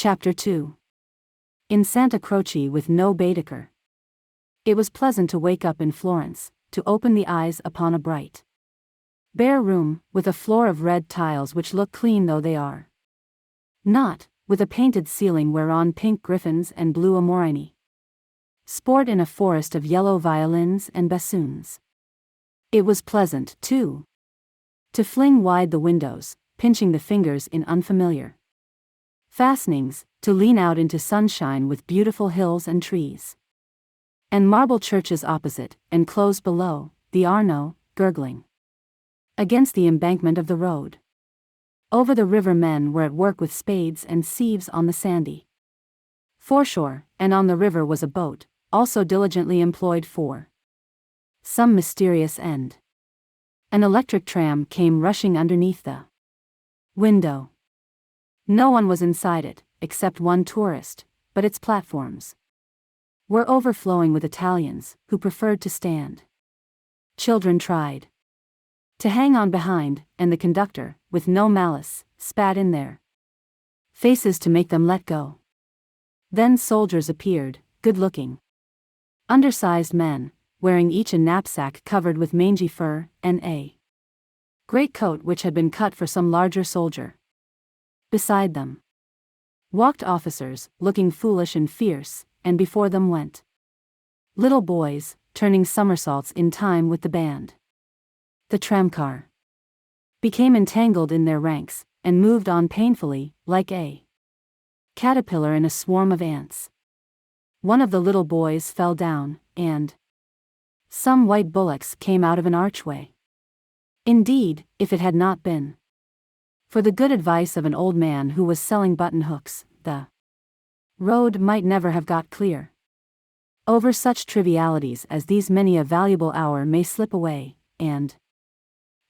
Chapter 2. In Santa Croce with no Baedeker. It was pleasant to wake up in Florence, to open the eyes upon a bright, bare room, with a floor of red tiles which look clean though they are not, with a painted ceiling whereon pink griffins and blue amorini sport in a forest of yellow violins and bassoons. It was pleasant, too, to fling wide the windows, pinching the fingers in unfamiliar fastenings, to lean out into sunshine with beautiful hills and trees, and marble churches opposite, and close below, the Arno, gurgling against the embankment of the road. Over the river men were at work with spades and sieves on the sandy foreshore, and on the river was a boat, also diligently employed for some mysterious end. An electric tram came rushing underneath the window. No one was inside it, except one tourist, but its platforms were overflowing with Italians, who preferred to stand. Children tried to hang on behind, and the conductor, with no malice, spat in their faces to make them let go. Then soldiers appeared, good-looking, undersized men, wearing each a knapsack covered with mangy fur, and a greatcoat which had been cut for some larger soldier. Beside them walked officers, looking foolish and fierce, and before them went little boys, turning somersaults in time with the band. The tramcar became entangled in their ranks, and moved on painfully, like a caterpillar in a swarm of ants. One of the little boys fell down, and some white bullocks came out of an archway. Indeed, if it had not been for the good advice of an old man who was selling button hooks, the road might never have got clear. Over such trivialities as these many a valuable hour may slip away, and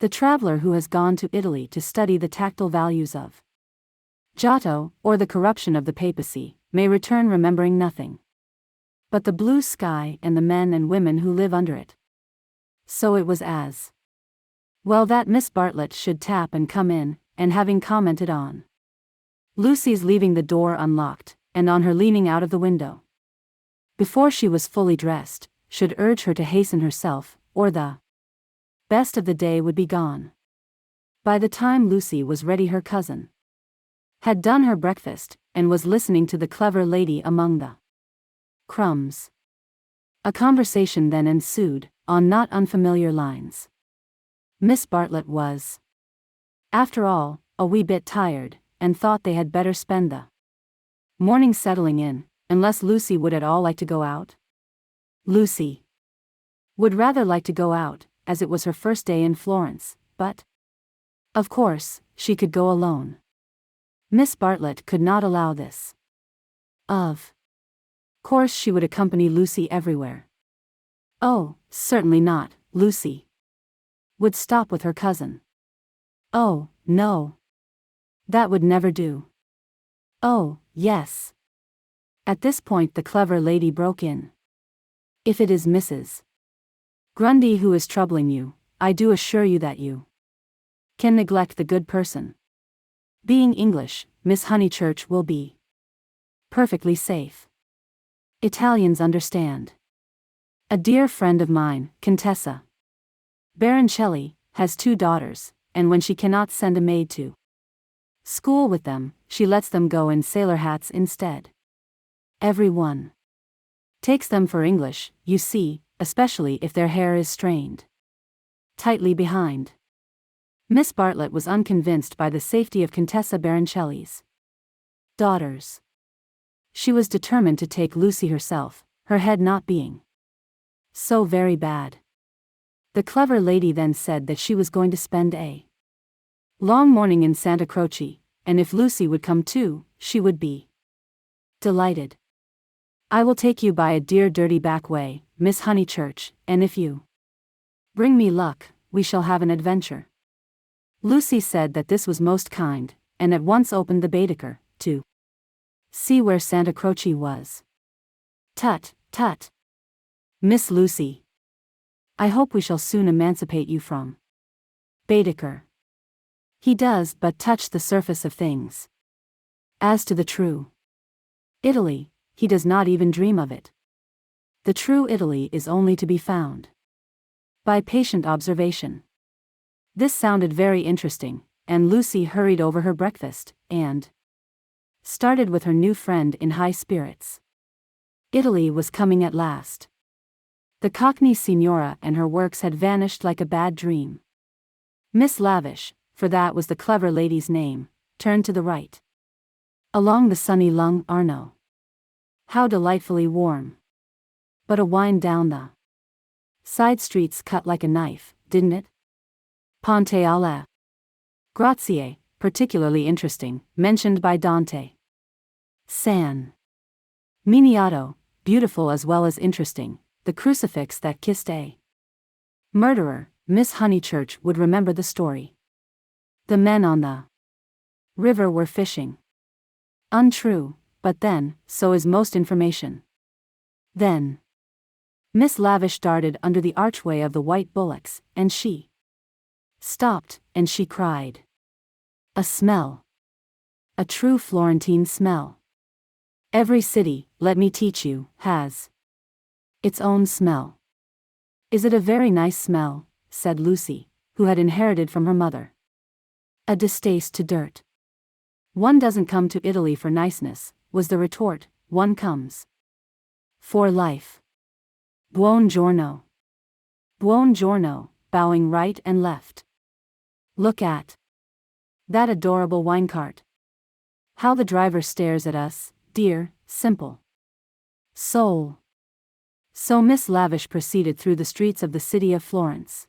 the traveler who has gone to Italy to study the tactile values of Giotto, or the corruption of the papacy, may return remembering nothing but the blue sky and the men and women who live under it. So it was as well that Miss Bartlett should tap and come in, and having commented on Lucy's leaving the door unlocked, and on her leaning out of the window before she was fully dressed, should urge her to hasten herself, or the best of the day would be gone. By the time Lucy was ready, her cousin had done her breakfast, and was listening to the clever lady among the crumbs. A conversation then ensued, on not unfamiliar lines. Miss Bartlett was, after all, a wee bit tired, and thought they had better spend the morning settling in, unless Lucy would at all like to go out. Lucy would rather like to go out, as it was her first day in Florence, but of course, she could go alone. Miss Bartlett could not allow this. Of course she would accompany Lucy everywhere. Oh, certainly not, Lucy would stop with her cousin. Oh, no. That would never do. Oh, yes. At this point the clever lady broke in. If it is Mrs. Grundy who is troubling you, I do assure you that you can neglect the good person. Being English, Miss Honeychurch will be perfectly safe. Italians understand. A dear friend of mine, Contessa Baroncelli, has 2 daughters, and when she cannot send a maid to school with them, she lets them go in sailor hats instead. Every one takes them for English, you see, especially if their hair is strained tightly behind. Miss Bartlett was unconvinced by the safety of Contessa Baroncelli's daughters. She was determined to take Lucy herself, her head not being so very bad. The clever lady then said that she was going to spend a long morning in Santa Croce, and if Lucy would come too, she would be delighted. I will take you by a dear dirty back way, Miss Honeychurch, and if you bring me luck, we shall have an adventure. Lucy said that this was most kind, and at once opened the Baedeker, to see where Santa Croce was. Tut, tut. Miss Lucy. I hope we shall soon emancipate you from Baedeker. He does but touch the surface of things. As to the true Italy, he does not even dream of it. The true Italy is only to be found by patient observation. This sounded very interesting, and Lucy hurried over her breakfast, and started with her new friend in high spirits. Italy was coming at last. The Cockney Signora and her works had vanished like a bad dream. Miss Lavish, for that was the clever lady's name, turned to the right. Along the sunny Lung Arno. How delightfully warm. But a wind down the side streets cut like a knife, didn't it? Ponte alle Grazie, particularly interesting, mentioned by Dante. San Miniato, beautiful as well as interesting, the crucifix that kissed a murderer. Miss Honeychurch would remember the story. The men on the river were fishing. Untrue, but then, so is most information. Then Miss Lavish darted under the archway of the white bullocks, and she stopped, and she cried. A smell. A true Florentine smell. Every city, let me teach you, has its own smell. Is it a very nice smell? Said Lucy, who had inherited from her mother a distaste to dirt. One doesn't come to Italy for niceness, was the retort, one comes for life. Buon giorno. Buon giorno, bowing right and left. Look at that adorable wine cart. How the driver stares at us, dear, simple soul. So Miss Lavish proceeded through the streets of the city of Florence.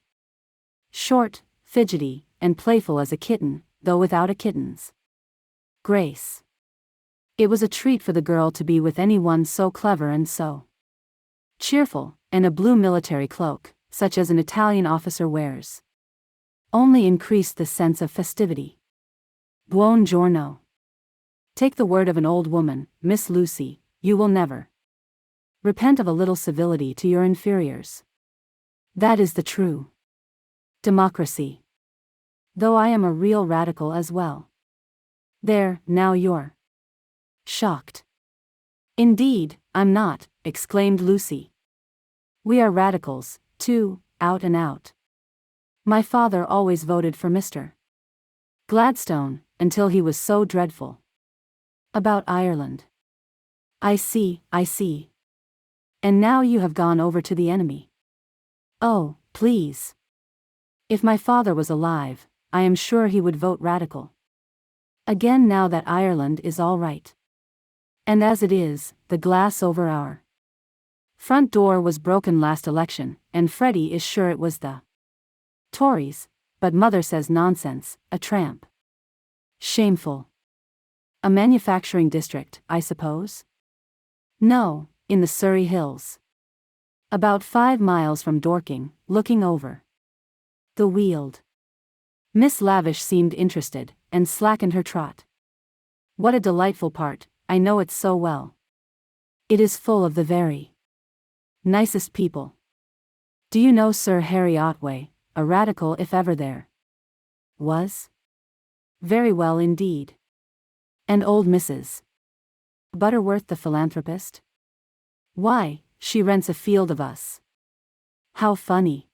Short, fidgety, and playful as a kitten, though without a kitten's grace. It was a treat for the girl to be with anyone so clever and so cheerful, and a blue military cloak, such as an Italian officer wears, only increased the sense of festivity. Buon giorno. Take the word of an old woman, Miss Lucy, you will never repent of a little civility to your inferiors. That is the true democracy. Though I am a real radical as well. There, now you're shocked. Indeed, I'm not, exclaimed Lucy. We are radicals, too, out and out. My father always voted for Mr. Gladstone, until he was so dreadful about Ireland. I see. And now you have gone over to the enemy. Oh, please. If my father was alive, I am sure he would vote radical again now that Ireland is all right. And as it is, the glass over our front door was broken last election, and Freddie is sure it was the Tories, but mother says nonsense, a tramp. Shameful. A manufacturing district, I suppose? No, in the Surrey Hills. About 5 miles from Dorking, looking over the Weald. Miss Lavish seemed interested, and slackened her trot. What a delightful part, I know it so well. It is full of the very nicest people. Do you know Sir Harry Otway, a radical if ever there was? Very well indeed. And old Mrs. Butterworth the philanthropist? Why, she rents a field of us. How funny.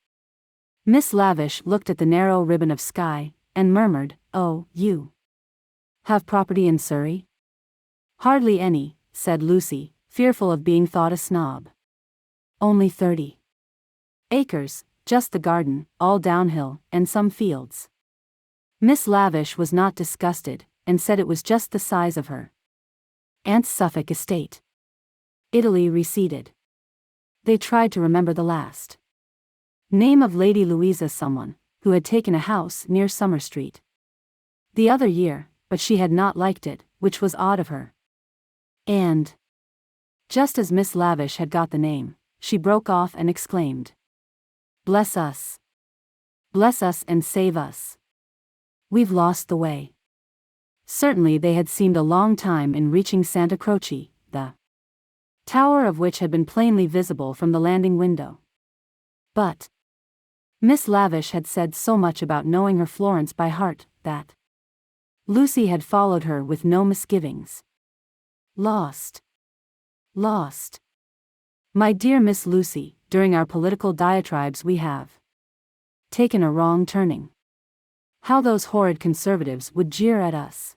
Miss Lavish looked at the narrow ribbon of sky, and murmured, oh, you have property in Surrey? Hardly any, said Lucy, fearful of being thought a snob. Only 30 acres, just the garden, all downhill, and some fields. Miss Lavish was not disgusted, and said it was just the size of her aunt's Suffolk estate. Italy receded. They tried to remember the last name of Lady Louisa someone, who had taken a house near Summer Street the other year, but she had not liked it, which was odd of her. And just as Miss Lavish had got the name, she broke off and exclaimed, Bless us! Bless us and save us! We've lost the way. Certainly they had seemed a long time in reaching Santa Croce, the tower of which had been plainly visible from the landing window. But Miss Lavish had said so much about knowing her Florence by heart, that Lucy had followed her with no misgivings. Lost. Lost. My dear Miss Lucy, during our political diatribes we have taken a wrong turning. How those horrid conservatives would jeer at us.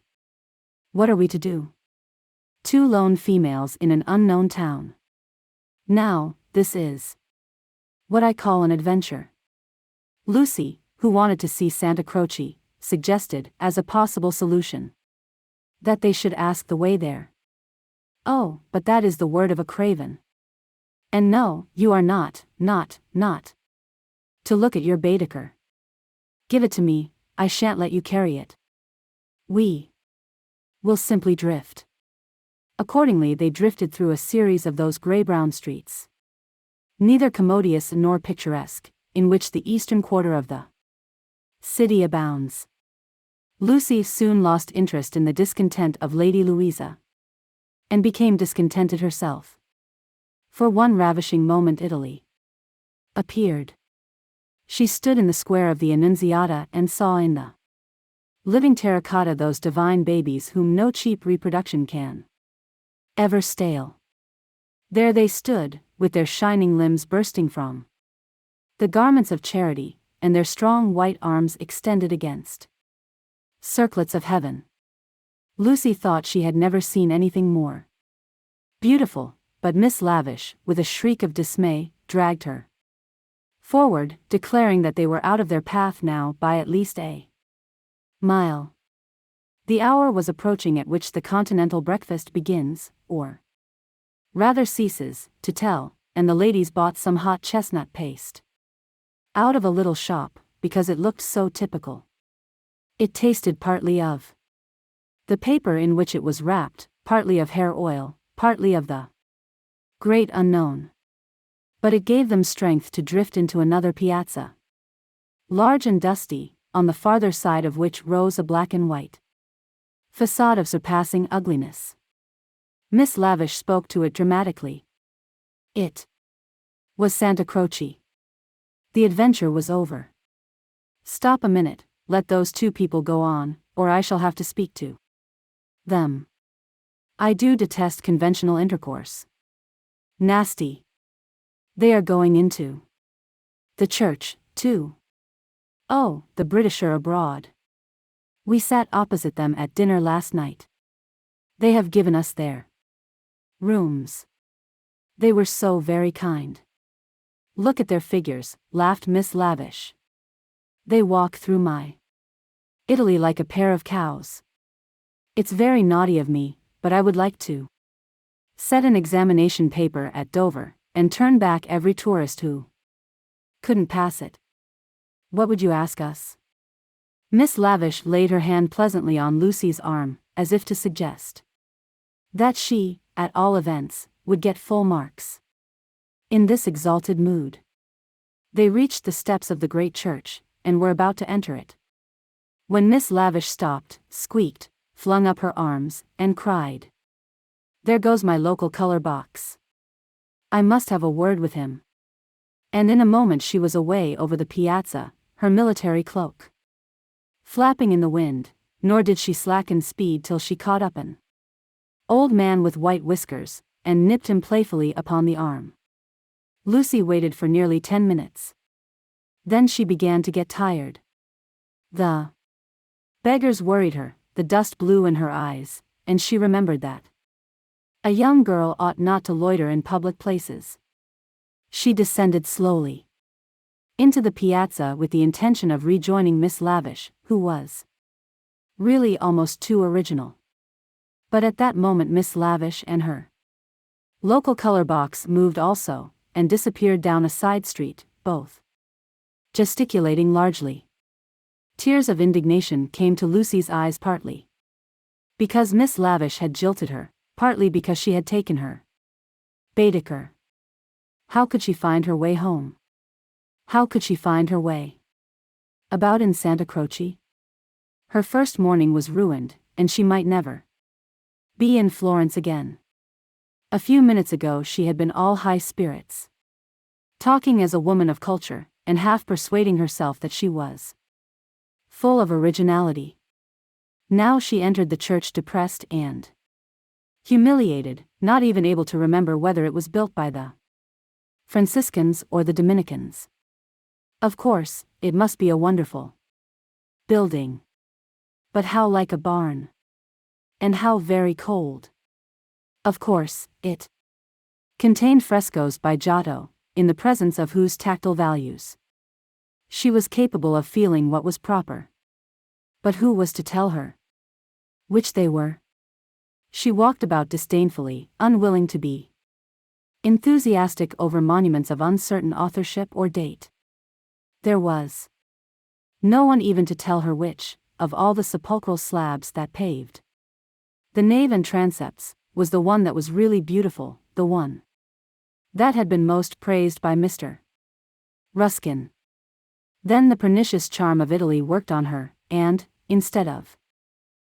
What are we to do? Two lone females in an unknown town. Now, this is what I call an adventure. Lucy, who wanted to see Santa Croce, suggested, as a possible solution, that they should ask the way there. Oh, but that is the word of a craven. And no, you are not to look at your Baedeker. Give it to me, I shan't let you carry it. We will simply drift. Accordingly they drifted through a series of those grey-brown streets, neither commodious nor picturesque, in which the eastern quarter of the city abounds. Lucy soon lost interest in the discontent of Lady Louisa, and became discontented herself. For one ravishing moment Italy appeared. She stood in the square of the Annunziata and saw in the living terracotta those divine babies whom no cheap reproduction can ever stale. There they stood, with their shining limbs bursting from the garments of charity, and their strong white arms extended against circlets of heaven. Lucy thought she had never seen anything more beautiful, but Miss Lavish, with a shriek of dismay, dragged her forward, declaring that they were out of their path now by at least a mile. The hour was approaching at which the continental breakfast begins, or rather ceases, to tell, and the ladies bought some hot chestnut paste out of a little shop, because it looked so typical. It tasted partly of the paper in which it was wrapped, partly of hair oil, partly of the great unknown. But it gave them strength to drift into another piazza, large and dusty, on the farther side of which rose a black and white facade of surpassing ugliness. Miss Lavish spoke to it dramatically. It was Santa Croce. The adventure was over. Stop a minute, let those two people go on, or I shall have to speak to them. I do detest conventional intercourse. Nasty. They are going into the church, too. Oh, the British are abroad. We sat opposite them at dinner last night. They have given us their rooms. They were so very kind. Look at their figures, laughed Miss Lavish. They walk through my Italy like a pair of cows. It's very naughty of me, but I would like to set an examination paper at Dover, and turn back every tourist who couldn't pass it. What would you ask us? Miss Lavish laid her hand pleasantly on Lucy's arm, as if to suggest that she, at all events, would get full marks. In this exalted mood, they reached the steps of the great church, and were about to enter it, when Miss Lavish stopped, squeaked, flung up her arms, and cried, "There goes my local color box. I must have a word with him." And in a moment she was away over the piazza, her military cloak flapping in the wind, nor did she slacken speed till she caught up an old man with white whiskers, and nipped him playfully upon the arm. Lucy waited for nearly 10 minutes. Then she began to get tired. The beggars worried her, the dust blew in her eyes, and she remembered that a young girl ought not to loiter in public places. She descended slowly into the piazza with the intention of rejoining Miss Lavish, who was really almost too original. But at that moment Miss Lavish and her local color box moved also, and disappeared down a side street, both gesticulating largely. Tears of indignation came to Lucy's eyes, partly because Miss Lavish had jilted her, partly because she had taken her Baedeker. How could she find her way home? How could she find her way about in Santa Croce? Her first morning was ruined, and she might never be in Florence again. A few minutes ago she had been all high spirits, talking as a woman of culture, and half persuading herself that she was full of originality. Now she entered the church depressed and Humiliated, not even able to remember whether it was built by the Franciscans or the Dominicans. Of course, it must be a wonderful building. But how like a barn. And how very cold. Of course, it contained frescoes by Giotto, in the presence of whose tactile values she was capable of feeling what was proper. But who was to tell her which they were? She walked about disdainfully, unwilling to be enthusiastic over monuments of uncertain authorship or date. There was no one even to tell her which, of all the sepulchral slabs that paved the nave and transepts, was the one that was really beautiful, the one that had been most praised by Mr. Ruskin. Then the pernicious charm of Italy worked on her, and, instead of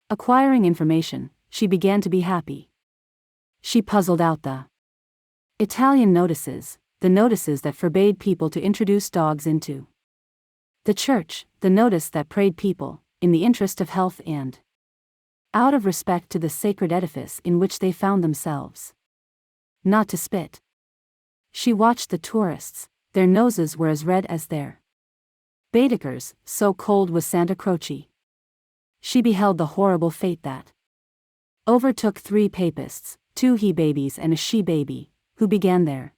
acquiring information, she began to be happy. She puzzled out the Italian notices, the notices that forbade people to introduce dogs into the church, the notice that prayed people, in the interest of health and out of respect to the sacred edifice in which they found themselves, not to spit. She watched the tourists, their noses were as red as their Baedekers, so cold was Santa Croce. She beheld the horrible fate that overtook 3 papists, 2 he-babies and a she-baby, who began their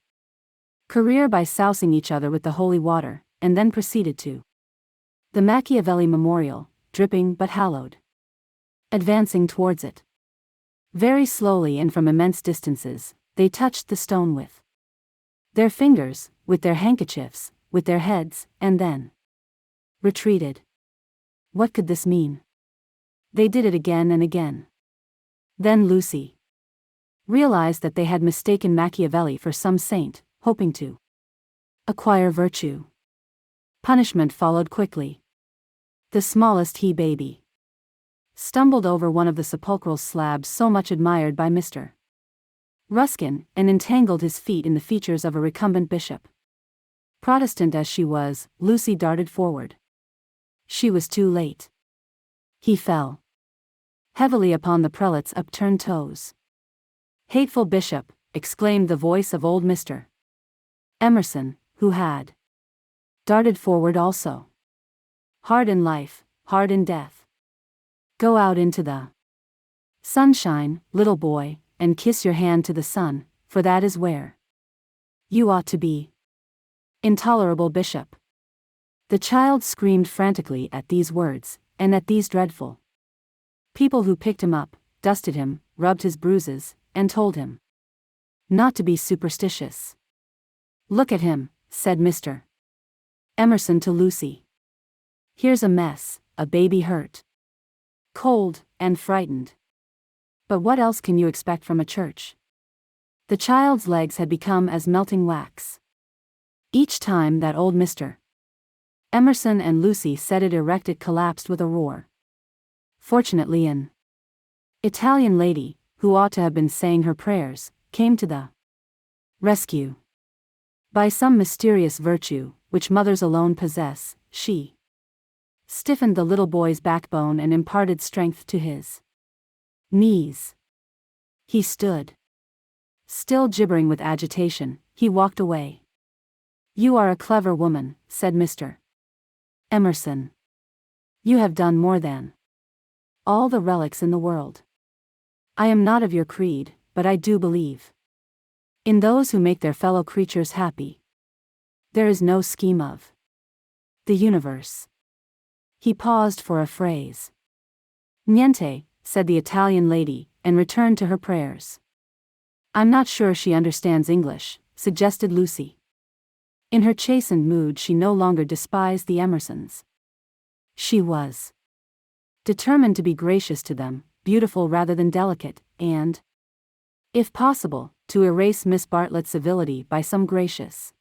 career by sousing each other with the holy water, and then proceeded to the Machiavelli Memorial, dripping but hallowed. Advancing towards it very slowly and from immense distances, they touched the stone with their fingers, with their handkerchiefs, with their heads, and then retreated. What could this mean? They did it again and again. Then Lucy realized that they had mistaken Machiavelli for some saint, hoping to acquire virtue. Punishment followed quickly. The smallest he-baby stumbled over one of the sepulchral slabs so much admired by Mr. Ruskin, and entangled his feet in the features of a recumbent bishop. Protestant as she was, Lucy darted forward. She was too late. He fell heavily upon the prelate's upturned toes. "Hateful bishop," exclaimed the voice of old Mr. Emerson, who had darted forward also. "Hard in life, hard in death. Go out into the sunshine, little boy, and kiss your hand to the sun, for that is where you ought to be." Intolerable bishop. The child screamed frantically at these words, and at these dreadful people who picked him up, dusted him, rubbed his bruises, and told him not to be superstitious. "Look at him," said Mr. Emerson to Lucy. "Here's a mess, a baby hurt, cold, and frightened. But what else can you expect from a church?" The child's legs had become as melting wax. Each time that old Mr. Emerson and Lucy set it erect it collapsed with a roar. Fortunately an Italian lady, who ought to have been saying her prayers, came to the rescue. By some mysterious virtue, which mothers alone possess, she stiffened the little boy's backbone and imparted strength to his knees. He stood still, gibbering with agitation. He walked away. "You are a clever woman," said Mr. Emerson. "You have done more than all the relics in the world. I am not of your creed, but I do believe in those who make their fellow creatures happy. There is no scheme of the universe." He paused for a phrase. "Niente," said the Italian lady, and returned to her prayers. "I'm not sure she understands English," suggested Lucy. In her chastened mood she no longer despised the Emersons. She was determined to be gracious to them, beautiful rather than delicate, and, if possible, to erase Miss Bartlett's civility by some gracious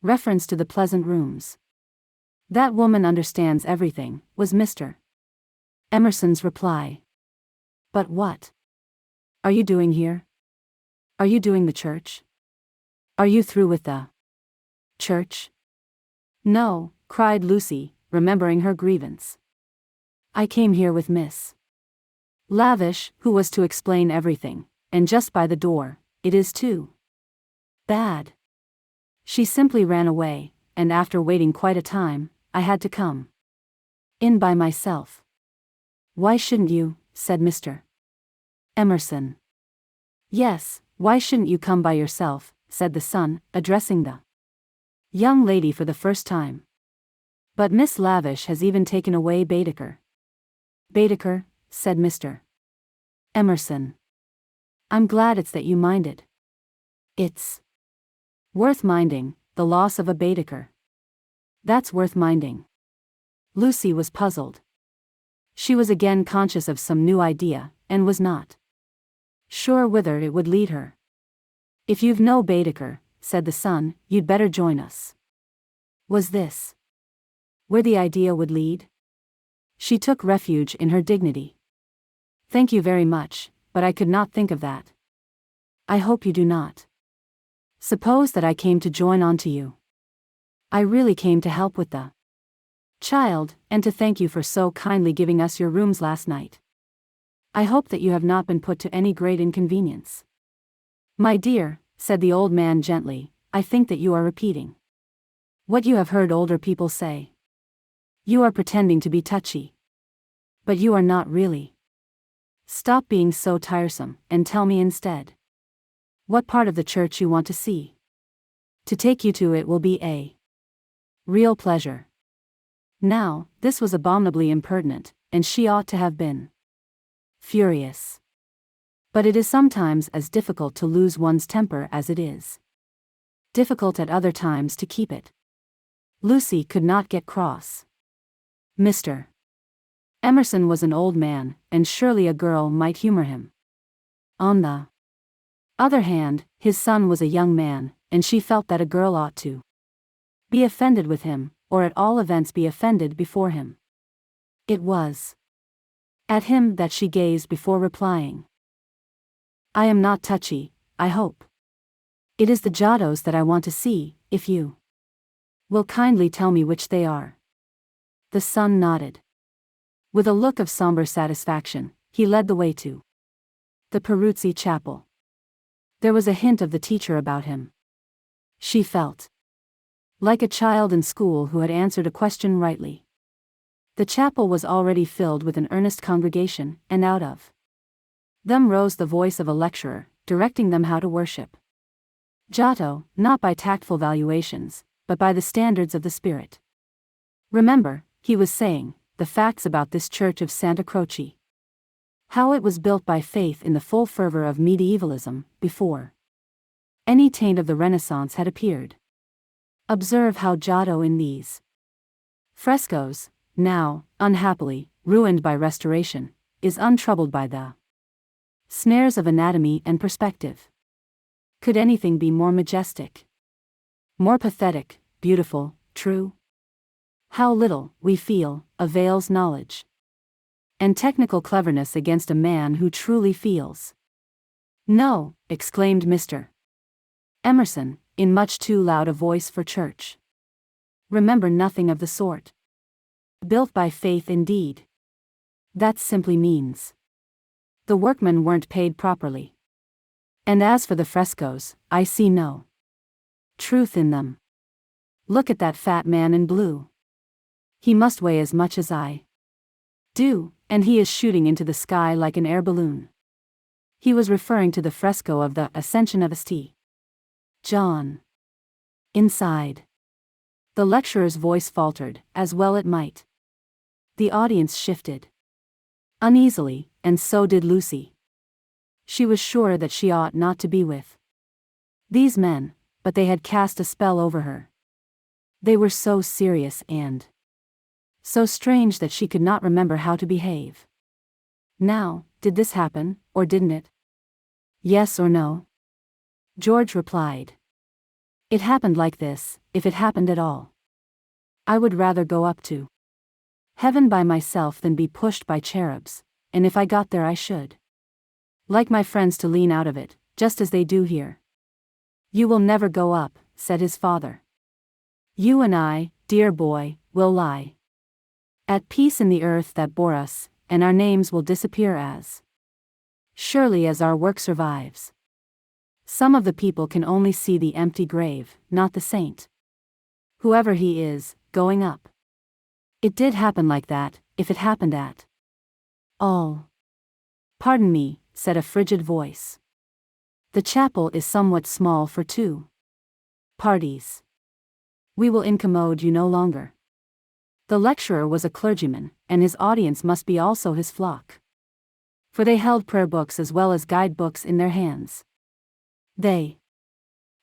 reference to the pleasant rooms. "That woman understands everything," was Mr. Emerson's reply. "But what are you doing here? Are you doing the church? Are you through with the church?" "No," cried Lucy, remembering her grievance. "I came here with Miss Lavish, who was to explain everything, and just by the door, it is too bad. She simply ran away, and after waiting quite a time, I had to come in by myself. Why shouldn't you, said Mr. Emerson. Yes, why shouldn't you come by yourself, said the son, addressing the young lady for the first time. But Miss Lavish has even taken away Baedeker. Baedeker, said Mr. Emerson. I'm glad it's that you minded. It's worth minding, the loss of a Baedeker. That's worth minding. Lucy was puzzled. She was again conscious of some new idea, and was not sure whither it would lead her. If you've no Baedeker, said the son, you'd better join us. Was this where the idea would lead? She took refuge in her dignity. Thank you very much, but I could not think of that. I hope you do not suppose that I came to join on to you. I really came to help with the child, and to thank you for so kindly giving us your rooms last night. I hope that you have not been put to any great inconvenience. My dear, said the old man gently, I think that you are repeating what you have heard older people say. You are pretending to be touchy. But you are not really. Stop being so tiresome, and tell me instead what part of the church you want to see. To take you to it will be a real pleasure. Now, this was abominably impertinent, and she ought to have been furious. But it is sometimes as difficult to lose one's temper as it is difficult at other times to keep it. Lucy could not get cross. Mr. Emerson was an old man, and surely a girl might humor him. On the other hand, his son was a young man, and she felt that a girl ought to be offended with him, or at all events be offended before him. It was at him that she gazed before replying. I am not touchy, I hope. It is the Giottos that I want to see, if you will kindly tell me which they are. The son nodded. With a look of somber satisfaction, he led the way to the Peruzzi chapel. There was a hint of the teacher about him. She felt like a child in school who had answered a question rightly. The chapel was already filled with an earnest congregation, and out of them rose the voice of a lecturer, directing them how to worship Giotto, not by tactful valuations, but by the standards of the Spirit. Remember, he was saying, the facts about this church of Santa Croce. How it was built by faith in the full fervor of medievalism, before any taint of the Renaissance had appeared. Observe how Giotto in these frescoes, now, unhappily, ruined by restoration, is untroubled by the snares of anatomy and perspective. Could anything be more majestic, more pathetic, beautiful, true? How little, we feel, avails knowledge and technical cleverness against a man who truly feels. No, exclaimed Mr. Emerson, in much too loud a voice for church. Remember nothing of the sort. Built by faith indeed. That simply means the workmen weren't paid properly. And as for the frescoes, I see no truth in them. Look at that fat man in blue. He must weigh as much as I do, and he is shooting into the sky like an air balloon. He was referring to the fresco of the Ascension of St. John. Inside. The lecturer's voice faltered, as well it might. The audience shifted uneasily, and so did Lucy. She was sure that she ought not to be with these men, but they had cast a spell over her. They were so serious and so strange that she could not remember how to behave. Now, did this happen, or didn't it? Yes or no? George replied. It happened like this, if it happened at all. I would rather go up to heaven by myself than be pushed by cherubs, and if I got there I should like my friends to lean out of it, just as they do here. You will never go up, said his father. You and I, dear boy, will lie at peace in the earth that bore us, and our names will disappear as Surely as our work survives. Some of the people can only see the empty grave, not the saint. Whoever he is, going up. It did happen like that, if it happened at all. Pardon me, said a frigid voice. The chapel is somewhat small for 2 parties. We will incommode you no longer. The lecturer was a clergyman, and his audience must be also his flock. For they held prayer books as well as guidebooks in their hands. They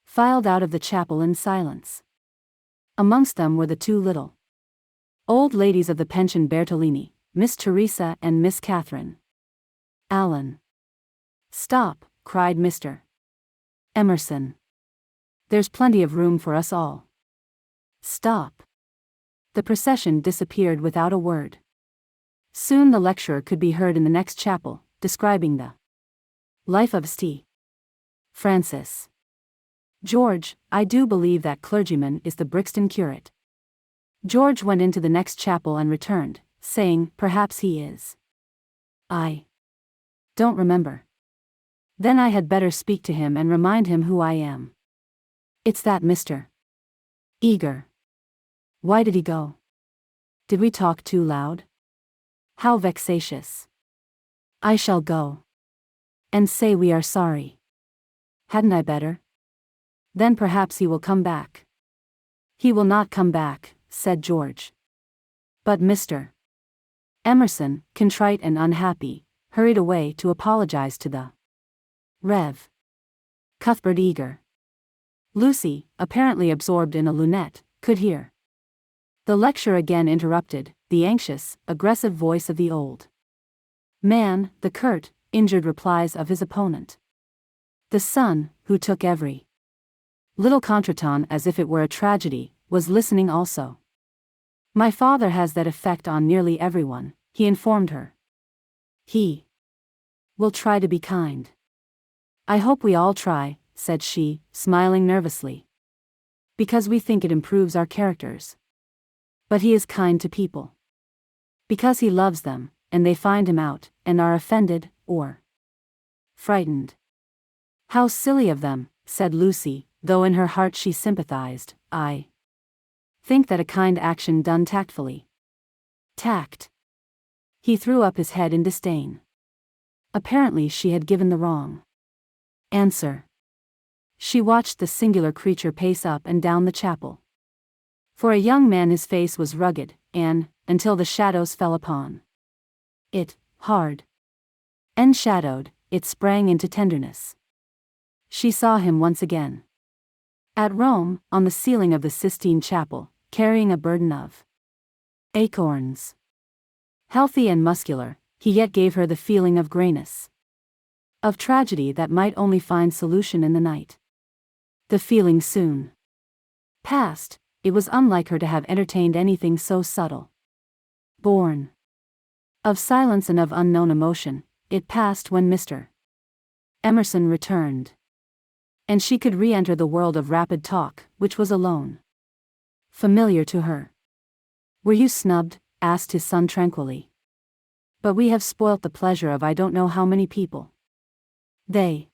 filed out of the chapel in silence. Amongst them were the 2 little old ladies of the pension Bertolini, Miss Teresa and Miss Catherine Allen. Stop, cried Mr. Emerson. There's plenty of room for us all. Stop. The procession disappeared without a word. Soon the lecturer could be heard in the next chapel, describing the life of St. Francis. George, I do believe that clergyman is the Brixton curate. George went into the next chapel and returned, saying, perhaps he is. I don't remember. Then I had better speak to him and remind him who I am. It's that Mr. Eager. Why did he go? Did we talk too loud? How vexatious. I shall go. And say we are sorry. Hadn't I better? Then perhaps he will come back. He will not come back, said George. But Mr. Emerson, contrite and unhappy, hurried away to apologize to the Rev. Cuthbert Eager. Lucy, apparently absorbed in a lunette, could hear. The lecture again interrupted, the anxious, aggressive voice of the old man, the curt, injured replies of his opponent. The son, who took every little contretemps as if it were a tragedy, was listening also. My father has that effect on nearly everyone, he informed her. He will try to be kind. I hope we all try, said she, smiling nervously. Because we think it improves our characters. But he is kind to people. Because he loves them, and they find him out, and are offended, or frightened. How silly of them, said Lucy, though in her heart she sympathized. I think that a kind action done tactfully. Tact. He threw up his head in disdain. Apparently she had given the wrong answer. She watched the singular creature pace up and down the chapel. For a young man his face was rugged, and, until the shadows fell upon it, hard. Enshadowed, it sprang into tenderness. She saw him once again. At Rome, on the ceiling of the Sistine Chapel, carrying a burden of acorns. Healthy and muscular, he yet gave her the feeling of grayness. Of tragedy that might only find solution in the night. The feeling soon passed. It was unlike her to have entertained anything so subtle. Born of silence and of unknown emotion, it passed when Mr. Emerson returned. And she could re-enter the world of rapid talk, which was alone familiar to her. Were you snubbed? Asked his son tranquilly. But we have spoilt the pleasure of I don't know how many people. They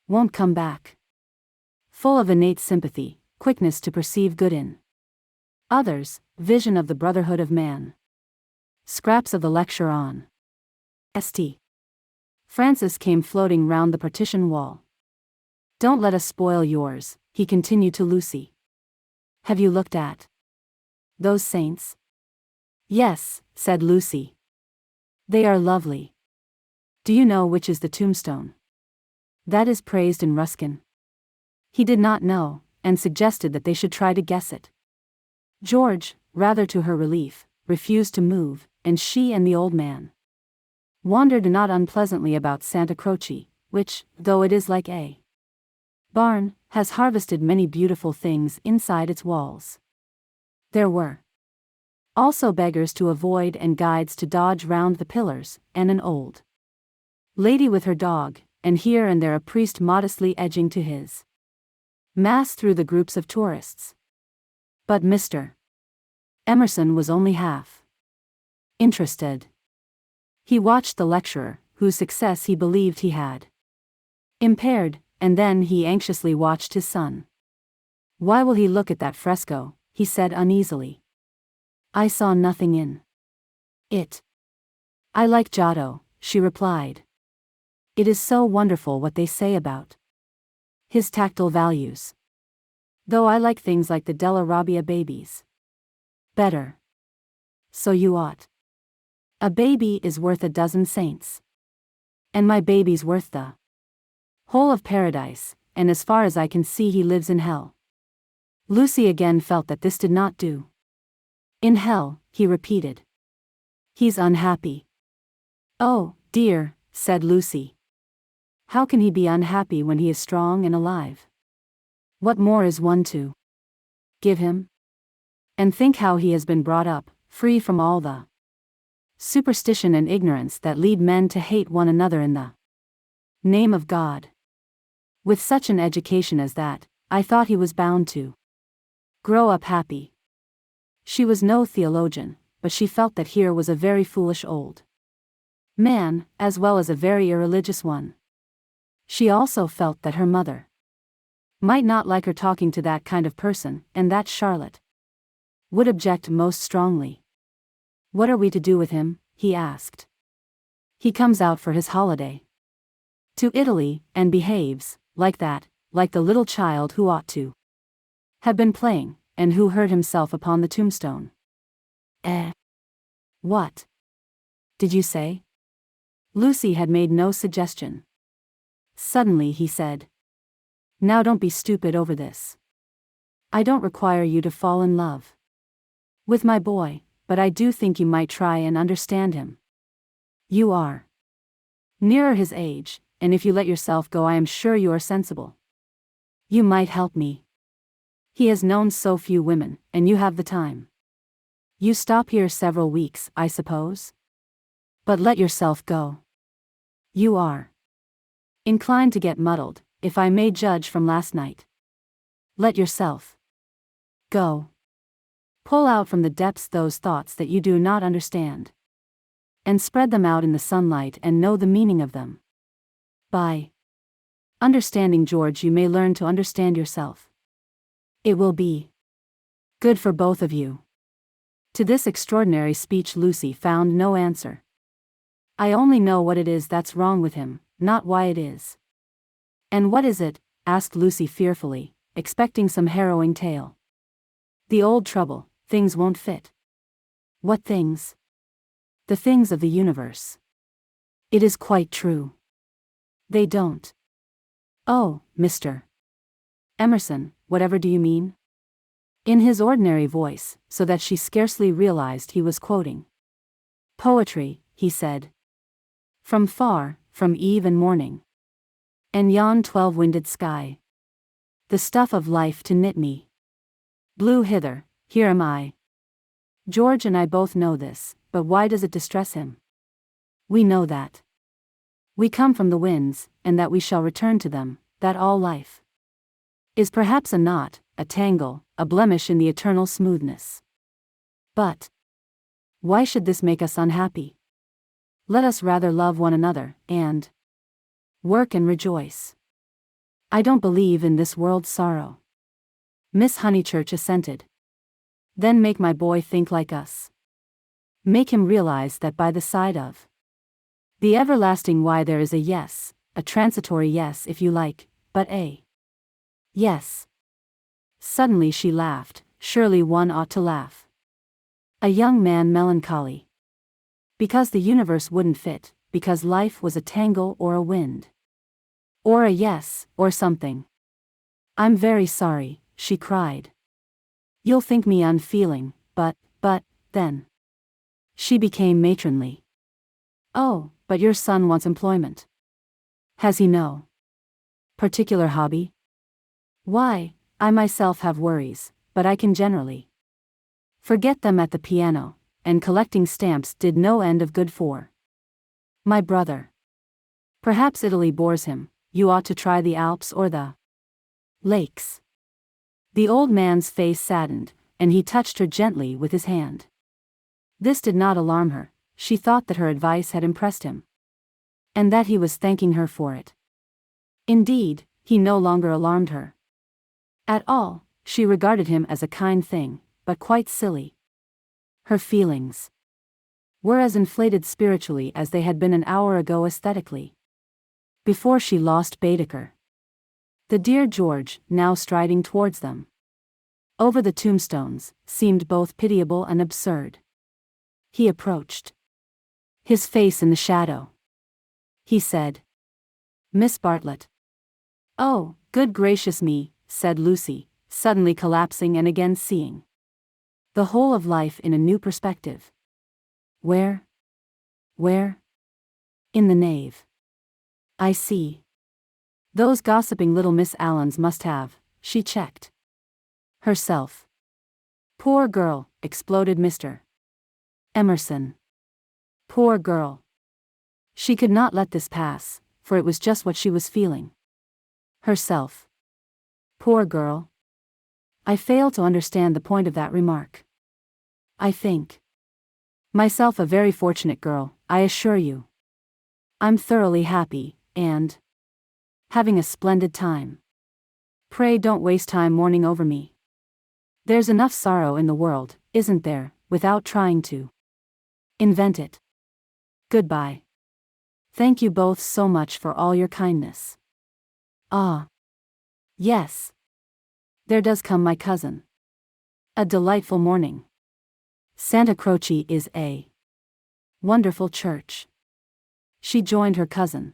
won't come back. Full of innate sympathy, quickness to perceive good in others, vision of the brotherhood of man. Scraps of the lecture on St. Francis came floating round the partition wall. Don't let us spoil yours, he continued to Lucy. Have you looked at those saints? Yes, said Lucy. They are lovely. Do you know which is the tombstone that is praised in Ruskin? He did not know, and suggested that they should try to guess it. George, rather to her relief, refused to move, and she and the old man wandered not unpleasantly about Santa Croce, which, though it is like a barn, has harvested many beautiful things inside its walls. There were also beggars to avoid and guides to dodge round the pillars, and an old lady with her dog, and here and there a priest modestly edging to his mass through the groups of tourists. But Mr. Emerson was only half interested. He watched the lecturer, whose success he believed he had impaired, and then he anxiously watched his son. "Why will he look at that fresco?" he said uneasily. "I saw nothing in it." "I like Giotto," she replied. "It is so wonderful what they say about his tactile values. Though I like things like the Della Robbia babies better." "So you ought. A baby is worth a dozen saints. And my baby's worth the whole of paradise, and as far as I can see he lives in hell." Lucy again felt that this did not do. "In hell," he repeated. "He's unhappy." "Oh, dear," said Lucy. "How can he be unhappy when he is strong and alive? What more is one to give him? And think how he has been brought up, free from all the superstition and ignorance that lead men to hate one another in the name of God. With such an education as that, I thought he was bound to grow up happy." She was no theologian, but she felt that here was a very foolish old man, as well as a very irreligious one. She also felt that her mother might not like her talking to that kind of person, and that Charlotte would object most strongly. "What are we to do with him?" he asked. "He comes out for his holiday to Italy, and behaves like that, like the little child who ought to have been playing, and who hurt himself upon the tombstone." "Eh? What did you say?" Lucy had made no suggestion. Suddenly he said, "Now don't be stupid over this. I don't require you to fall in love with my boy, but I do think you might try and understand him. You are nearer his age, and if you let yourself go I am sure you are sensible. You might help me. He has known so few women, and you have the time. You stop here several weeks, I suppose? But let yourself go. You are inclined to get muddled, if I may judge from last night. Let yourself go. Pull out from the depths those thoughts that you do not understand, and spread them out in the sunlight and know the meaning of them. By understanding George you may learn to understand yourself. It will be good for both of you." To this extraordinary speech Lucy found no answer. "I only know what it is that's wrong with him, not why it is." "And what is it?" asked Lucy fearfully, expecting some harrowing tale. "The old trouble, things won't fit." "What things?" "The things of the universe." "It is quite true. They don't." "Oh, Mr. Emerson, whatever do you mean?" In his ordinary voice, so that she scarcely realized he was quoting poetry, he said, "From far, from eve and morning, and yon 12-winded sky, the stuff of life to knit me blew hither, here am I." George and I both know this, but why does it distress him? We know that we come from the winds, and that we shall return to them, that all life is perhaps a knot, a tangle, a blemish in the eternal smoothness. But why should this make us unhappy? Let us rather love one another, and work and rejoice. I don't believe in this world's sorrow." Miss Honeychurch assented. "Then make my boy think like us. Make him realize that by the side of the everlasting why there is a yes, a transitory yes if you like, but a yes." Suddenly she laughed. Surely one ought to laugh. A young man melancholy. Because the universe wouldn't fit, because life was a tangle or a wind. Or a yes, or something. "I'm very sorry," she cried. "You'll think me unfeeling, but, then." She became matronly. "Oh, but your son wants employment. Has he no particular hobby?" "Why, I myself have worries, but I can generally forget them at the piano, and collecting stamps did no end of good for my brother. Perhaps Italy bores him. You ought to try the Alps or the lakes." The old man's face saddened, and he touched her gently with his hand. This did not alarm her. She thought that her advice had impressed him. and that he was thanking her for it. Indeed, he no longer alarmed her at all. She regarded him as a kind thing, but quite silly. Her feelings were as inflated spiritually as they had been an hour ago aesthetically. Before she lost Baedeker. The dear George, now striding towards them over the tombstones, seemed both pitiable and absurd. He approached, his face in the shadow. He said, "Miss Bartlett." "Oh, good gracious me," said Lucy, suddenly collapsing and again seeing the whole of life in a new perspective. Where? In the nave. I see. Those gossiping little Miss Allens must have," she checked herself. "Poor girl," exploded Mr. Emerson. "Poor girl." She could not let this pass, for it was just what she was feeling herself. Poor girl. I fail to understand the point of that remark. I think myself a very fortunate girl, I assure you. I'm thoroughly happy, and having a splendid time. Pray don't waste time mourning over me. There's enough sorrow in the world, isn't there, without trying to invent it. Goodbye. Thank you both so much for all your kindness. Ah. Yes. There does come my cousin. A delightful morning. Santa Croce is a wonderful church. She joined her cousin.